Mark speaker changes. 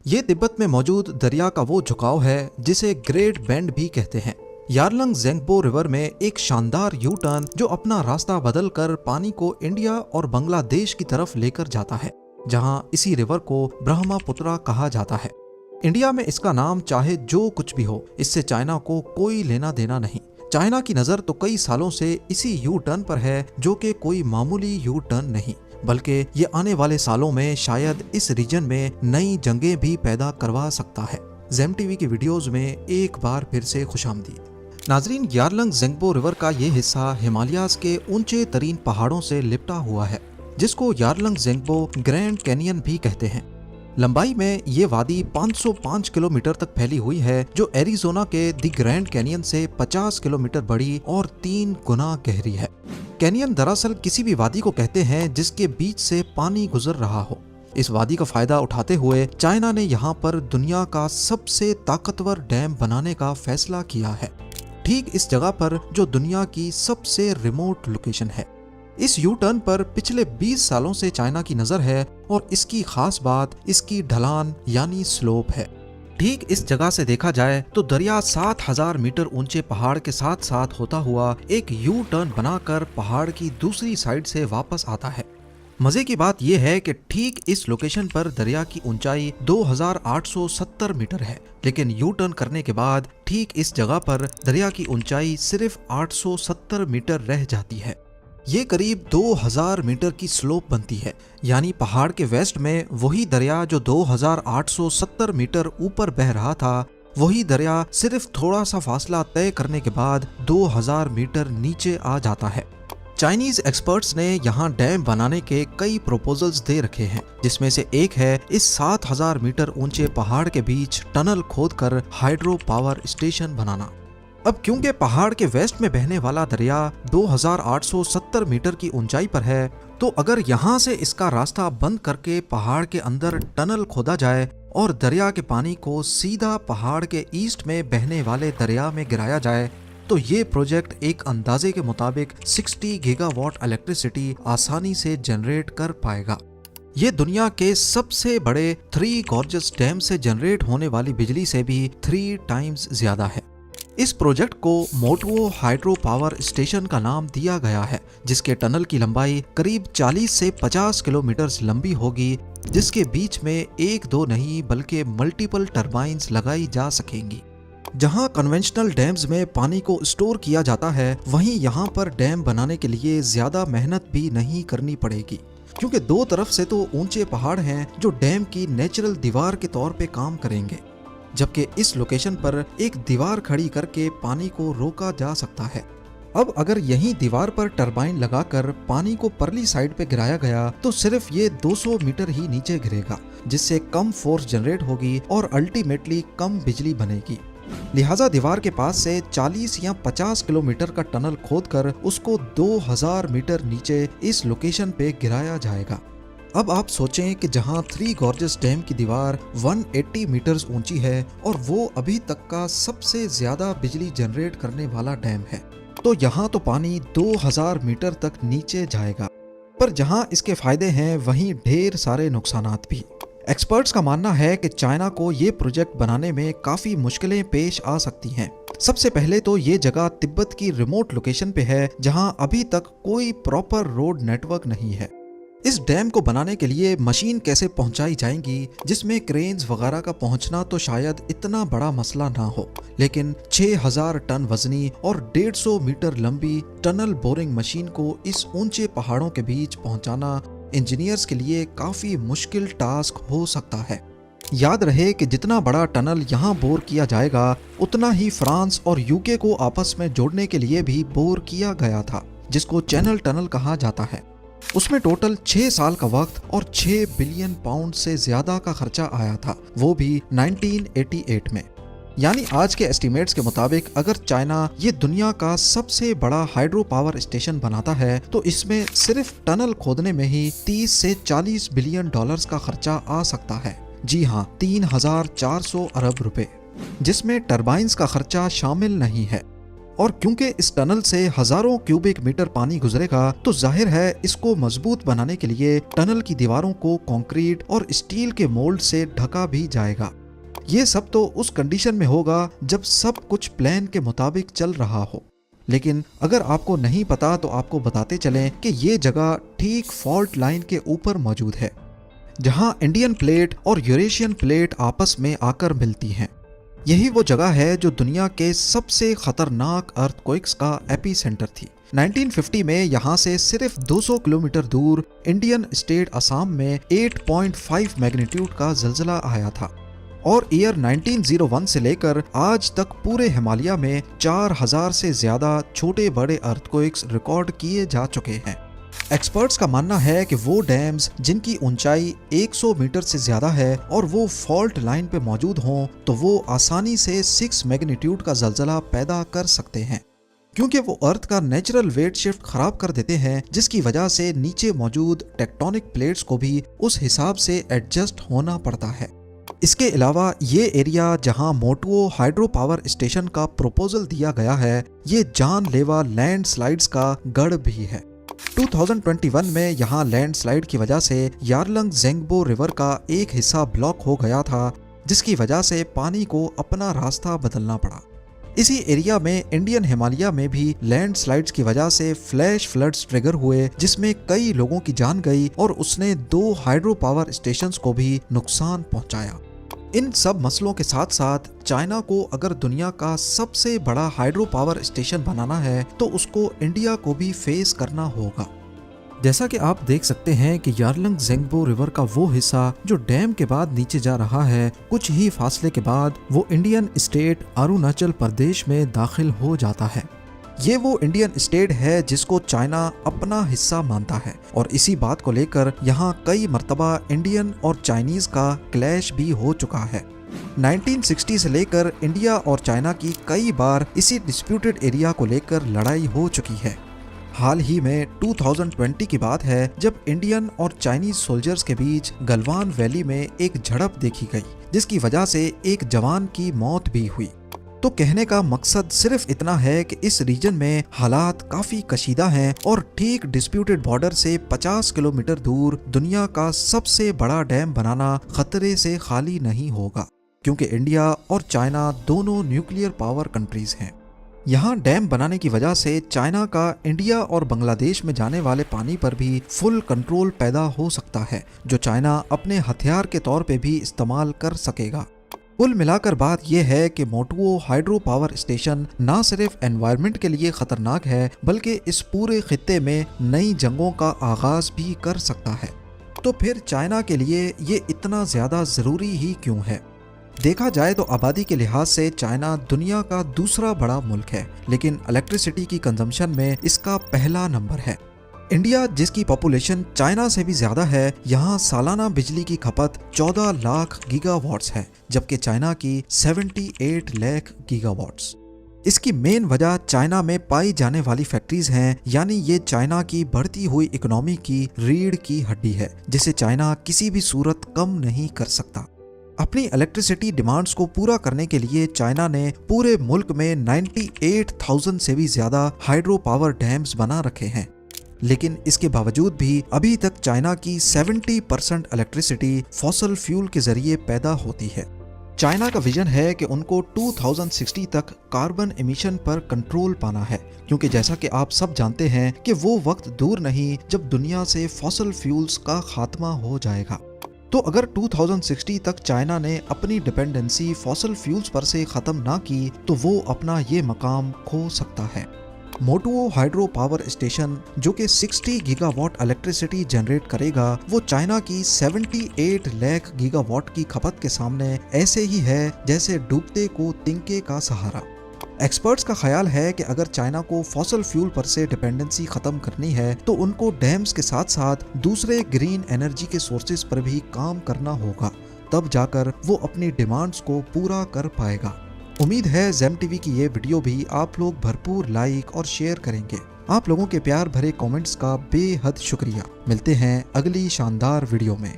Speaker 1: ये तिब्बत में मौजूद दरिया का वो झुकाव है जिसे ग्रेट बेंड भी कहते हैं। यारलंग ज़ेंगबो रिवर में एक शानदार यू टर्न जो अपना रास्ता बदलकर पानी को इंडिया और बांग्लादेश की तरफ लेकर जाता है, जहां इसी रिवर को ब्रह्मपुत्रा कहा जाता है। इंडिया में इसका नाम चाहे जो कुछ भी हो, इससे चाइना को कोई लेना देना नहीं। चाइना की नज़र तो कई सालों से इसी यू टर्न पर है, जो कि कोई मामूली यू टर्न नहीं, बल्कि ये आने वाले सालों में शायद इस रीजन में नई जंगें भी पैदा करवा सकता है। ज़ेम टीवी की वीडियोस में एक बार फिर से खुशामदीद। नाजरीन, यारलंग ज़ेंगबो रिवर का ये हिस्सा हिमालयाज के ऊंचे तरीन पहाड़ों से लिपटा हुआ है, जिसको यारलंग ज़ेंगबो ग्रैंड कैनियन भी कहते हैं। लंबाई में ये वादी 505 किलोमीटर तक फैली हुई है, जो एरिज़ोना के द ग्रैंड कैनियन से 50 किलोमीटर बड़ी और 3 गुना गहरी है। कैनियन दरअसल किसी भी वादी को कहते हैं जिसके बीच से पानी गुजर रहा हो। इस वादी का फायदा उठाते हुए चाइना ने यहाँ पर दुनिया का सबसे ताकतवर डैम बनाने का फैसला किया है, ठीक इस जगह पर जो दुनिया की सबसे रिमोट लोकेशन है। इस यू टर्न पर पिछले 20 सालों से चाइना की नजर है और इसकी खास बात इसकी ढलान यानी स्लोप है। ठीक इस जगह से देखा जाए तो दरिया 7000 मीटर ऊंचे पहाड़ के साथ साथ होता हुआ एक यू टर्न बनाकर पहाड़ की दूसरी साइड से वापस आता है। मजे की बात यह है कि ठीक इस लोकेशन पर दरिया की ऊंचाई 2870 मीटर है, लेकिन यू टर्न करने के बाद ठीक इस जगह पर दरिया की ऊंचाई सिर्फ 870 मीटर रह जाती है। ये करीब 2000 मीटर की स्लोप बनती है, यानी पहाड़ के वेस्ट में वही दरिया जो 2870 मीटर ऊपर बह रहा था, वही दरिया सिर्फ थोड़ा सा फासला तय करने के बाद 2000 मीटर नीचे आ जाता है। चाइनीज एक्सपर्ट्स ने यहाँ डैम बनाने के कई प्रपोजल्स दे रखे हैं, जिसमें से एक है इस 7000 मीटर ऊंचे पहाड़ के बीच टनल खोदकर हाइड्रो पावर स्टेशन बनाना। अब क्योंकि पहाड़ के वेस्ट में बहने वाला दरिया 2870 मीटर की ऊंचाई पर है, तो अगर यहाँ से इसका रास्ता बंद करके पहाड़ के अंदर टनल खोदा जाए और दरिया के पानी को सीधा पहाड़ के ईस्ट में बहने वाले दरिया में गिराया जाए, तो ये प्रोजेक्ट एक अंदाजे के मुताबिक 60 गीगावाट इलेक्ट्रिसिटी आसानी से जनरेट कर पाएगा। ये दुनिया के सबसे बड़े 3 गॉर्जस डैम से जनरेट होने वाली बिजली से भी 3 टाइम्स ज्यादा है। इस प्रोजेक्ट को मोटवो हाइड्रो पावर स्टेशन का नाम दिया गया है, जिसके टनल की लंबाई करीब 40 से 50 किलोमीटर लंबी होगी, जिसके बीच में एक दो नहीं बल्कि मल्टीपल टरबाइन्स लगाई जा सकेंगी। जहां कन्वेंशनल डैम्स में पानी को स्टोर किया जाता है, वहीं यहां पर डैम बनाने के लिए ज्यादा मेहनत भी नहीं करनी पड़ेगी, क्योंकि दो तरफ से तो ऊंचे पहाड़ हैं जो डैम की नेचुरल दीवार के तौर पे काम करेंगे, जबकि इस लोकेशन पर एक दीवार खड़ी करके पानी को रोका जा सकता है। अब अगर यहीं दीवार पर टरबाइन लगाकर पानी को परली साइड पे गिराया गया, तो सिर्फ ये 200 मीटर ही नीचे गिरेगा, जिससे कम फोर्स जनरेट होगी और अल्टीमेटली कम बिजली बनेगी। लिहाजा दीवार के पास से 40 या 50 किलोमीटर का टनल खोदकर उसको 2000 मीटर नीचे इस लोकेशन पे गिराया जाएगा। अब आप सोचें कि जहां 3 गॉर्जस डैम की दीवार 180 मीटर्स ऊंची है और वो अभी तक का सबसे ज्यादा बिजली जनरेट करने वाला डैम है, तो यहाँ तो पानी 2000 मीटर तक नीचे जाएगा। पर जहां इसके फायदे हैं, वहीं ढेर सारे नुकसानात भी। एक्सपर्ट्स का मानना है कि चाइना को ये प्रोजेक्ट बनाने में काफी मुश्किलें पेश आ सकती हैं। सबसे पहले तो ये जगह तिब्बत की रिमोट लोकेशन पे है, जहां अभी तक कोई प्रॉपर रोड नेटवर्क नहीं है। इस डैम को बनाने के लिए मशीन कैसे पहुंचाई जाएंगी, जिसमें क्रेन्स वगैरह का पहुंचना तो शायद इतना बड़ा मसला ना हो, लेकिन 6000 टन वजनी और 150 मीटर लंबी टनल बोरिंग मशीन को इस ऊंचे पहाड़ों के बीच पहुंचाना इंजीनियर्स के लिए काफी मुश्किल टास्क हो सकता है। याद रहे कि जितना बड़ा टनल यहाँ बोर किया जाएगा, उतना ही फ्रांस और यूके को आपस में जोड़ने के लिए भी बोर किया गया था, जिसको चैनल टनल कहा जाता है। उसमें टोटल 6 साल का वक्त और 6 बिलियन पाउंड से ज्यादा का खर्चा आया था, वो भी 1988 में। यानी आज के एस्टिमेट्स के मुताबिक अगर चाइना ये दुनिया का सबसे बड़ा हाइड्रो पावर स्टेशन बनाता है, तो इसमें सिर्फ टनल खोदने में ही 30 से 40 बिलियन डॉलर्स का खर्चा आ सकता है। जी हाँ, 3400 अरब रुपए, जिसमें टरबाइन्स का खर्चा शामिल नहीं है। और क्योंकि इस टनल से हजारों क्यूबिक मीटर पानी गुजरेगा तो जाहिर है इसको मजबूत बनाने के लिए टनल की दीवारों को कंक्रीट और स्टील के मोल्ड से ढका भी जाएगा। ये सब तो उस कंडीशन में होगा जब सब कुछ प्लान के मुताबिक चल रहा हो। लेकिन अगर आपको नहीं पता तो आपको बताते चलें कि ये जगह ठीक फॉल्ट लाइन के ऊपर मौजूद है, जहां इंडियन प्लेट और यूरेशियन प्लेट आपस में आकर मिलती हैं। यही वो जगह है जो दुनिया के सबसे खतरनाक अर्थक्वेक्स का एपी सेंटर थी। 1950 में यहाँ से सिर्फ 200 किलोमीटर दूर इंडियन स्टेट असम में 8.5 मैग्नीट्यूड का जल्जला आया था और ईयर 1901 से लेकर आज तक पूरे हिमालय में 4000 से ज्यादा छोटे बड़े अर्थक्वेक्स रिकॉर्ड किए जा चुके हैं। एक्सपर्ट्स का मानना है कि वो डैम्स जिनकी ऊंचाई 100 मीटर से ज्यादा है और वो फॉल्ट लाइन पे मौजूद हों तो वो आसानी से 6 मैग्नीट्यूड का जल्जला पैदा कर सकते हैं, क्योंकि वो अर्थ का नेचुरल वेट शिफ्ट खराब कर देते हैं, जिसकी वजह से नीचे मौजूद टेक्टोनिक प्लेट्स को भी उस हिसाब से एडजस्ट होना पड़ता है। इसके अलावा ये एरिया जहां मोटुओ हाइड्रो पावर स्टेशन का प्रपोजल दिया गया है, ये जानलेवा लैंडस्लाइड्स का गढ़ भी है। 2021 में यहाँ लैंडस्लाइड की वजह से यारलंग ज़ेंगबो रिवर का एक हिस्सा ब्लॉक हो गया था, जिसकी वजह से पानी को अपना रास्ता बदलना पड़ा। इसी एरिया में इंडियन हिमालय में भी लैंडस्लाइड्स की वजह से फ्लैश फ्लड्स ट्रिगर हुए, जिसमें कई लोगों की जान गई और उसने 2 हाइड्रो पावर स्टेशंस को भी नुकसान पहुंचाया। इन सब मसलों के साथ साथ चाइना को अगर दुनिया का सबसे बड़ा हाइड्रो पावर स्टेशन बनाना है तो उसको इंडिया को भी फेस करना होगा। जैसा कि आप देख सकते हैं कि यारलंग ज़ेंगबो रिवर का वो हिस्सा जो डैम के बाद नीचे जा रहा है, कुछ ही फासले के बाद वो इंडियन स्टेट अरुणाचल प्रदेश में दाखिल हो जाता है। ये वो इंडियन स्टेट है जिसको चाइना अपना हिस्सा मानता है और इसी बात को लेकर यहाँ कई मर्तबा इंडियन और चाइनीज का क्लैश भी हो चुका है। 1960 से लेकर इंडिया और चाइना की कई बार इसी डिस्प्यूटेड एरिया को लेकर लड़ाई हो चुकी है। हाल ही में 2020 की बात है जब इंडियन और चाइनीज सोल्जर्स के बीच गलवान वैली में एक झड़प देखी गई, जिसकी वजह से एक जवान की मौत भी हुई। तो कहने का मकसद सिर्फ इतना है कि इस रीजन में हालात काफी कशीदा हैं और ठीक डिस्प्यूटेड बॉर्डर से 50 किलोमीटर दूर दुनिया का सबसे बड़ा डैम बनाना खतरे से खाली नहीं होगा, क्योंकि इंडिया और चाइना दोनों न्यूक्लियर पावर कंट्रीज हैं। यहाँ डैम बनाने की वजह से चाइना का इंडिया और बांग्लादेश में जाने वाले पानी पर भी फुल कंट्रोल पैदा हो सकता है, जो चाइना अपने हथियार के तौर पे भी इस्तेमाल कर सकेगा। कुल मिलाकर बात यह है कि मोटुओ हाइड्रो पावर स्टेशन न सिर्फ एनवायरनमेंट के लिए खतरनाक है, बल्कि इस पूरे खित्ते में नई जंगों का आगाज भी कर सकता है। तो फिर चाइना के लिए ये इतना ज्यादा जरूरी ही क्यों है? देखा जाए तो आबादी के लिहाज से चाइना दुनिया का दूसरा बड़ा मुल्क है, लेकिन इलेक्ट्रिसिटी की कंजम्पशन में इसका पहला नंबर है। इंडिया जिसकी पॉपुलेशन चाइना से भी ज्यादा है, यहाँ सालाना बिजली की खपत 14 लाख गीगावाट्स है, जबकि चाइना की 78 लाख गीगावाट्स। इसकी मेन वजह चाइना में पाई जाने वाली फैक्ट्रीज हैं, यानी ये चाइना की बढ़ती हुई इकोनॉमी की रीढ़ की हड्डी है, जिसे चाइना किसी भी सूरत कम नहीं कर सकता। अपनी इलेक्ट्रिसिटी डिमांड्स को पूरा करने के लिए चाइना ने पूरे मुल्क में 98,000 से भी ज्यादा हाइड्रो पावर डैम्स बना रखे हैं, लेकिन इसके बावजूद भी अभी तक चाइना की 70% इलेक्ट्रिसिटी फॉसल फ्यूल के जरिए पैदा होती है। चाइना का विजन है कि उनको 2060 तक कार्बन एमिशन पर कंट्रोल पाना है, क्योंकि जैसा कि आप सब जानते हैं कि वो वक्त दूर नहीं जब दुनिया से फॉसल फ्यूल्स का खात्मा हो जाएगा। तो अगर 2060 तक चाइना ने अपनी डिपेंडेंसी फॉसल फ्यूल्स पर से खत्म ना की तो वो अपना ये मकाम खो सकता है। मोटुओ हाइड्रो पावर स्टेशन जो कि 60 गीगावाट इलेक्ट्रिसिटी जनरेट करेगा, वो चाइना की 78 लाख गीगावाट की खपत के सामने ऐसे ही है जैसे डूबते को तिनके का सहारा। एक्सपर्ट्स का ख्याल है कि अगर चाइना को फॉसल फ्यूल पर से डिपेंडेंसी खत्म करनी है तो उनको डैम्स के साथ साथ दूसरे ग्रीन एनर्जी के सोर्सेज पर भी काम करना होगा, तब जाकर वो अपनी डिमांड्स को पूरा कर पाएगा। उम्मीद है ज़ेम टीवी की ये वीडियो भी आप लोग भरपूर लाइक और शेयर करेंगे। आप लोगों के प्यार भरे कमेंट्स का बेहद शुक्रिया। मिलते हैं अगली शानदार वीडियो में।